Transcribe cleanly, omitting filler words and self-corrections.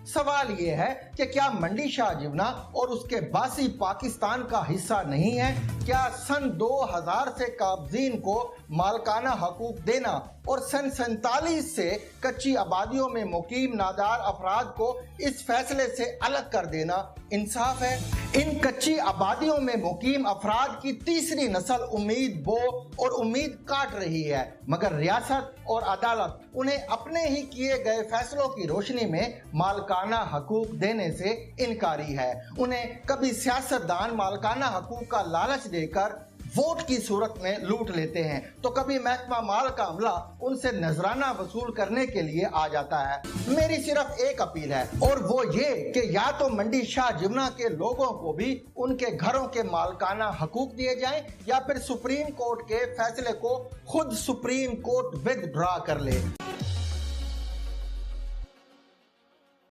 सवाल ये है कि क्या मंडी शाह जीवना और उसके बासी पाकिस्तान का हिस्सा नहीं है? क्या सन 2000 से काबजीन को मालकाना हकूक देना और सन 47 से कच्ची आबादियों में मुकीम नादार अफराद को इस फैसले से अलग कर देना इंसाफ है? इन कच्ची आबादियों में मुकीम अफराद की तीसरी नस्ल उम्मीद बो और उम्मीद काट रही है, मगर रियासत और अदालत उन्हें अपने ही किए गए फैसलों की रोशनी में मालकाना हकूक देने से इनकारी है। उन्हें कभी सियासतदान मालकाना हकूक का लालच देकर वोट की सूरत में लूट लेते हैं, तो कभी महकमा माल का अमला उनसे नजराना वसूल करने के लिए आ जाता है। मेरी सिर्फ एक अपील है और वो ये कि या तो मंडी शाह जीवना के लोगों को भी उनके घरों के मालकाना हकूक दिए जाएं या फिर सुप्रीम कोर्ट के फैसले को खुद सुप्रीम कोर्ट विदड्रॉ कर ले।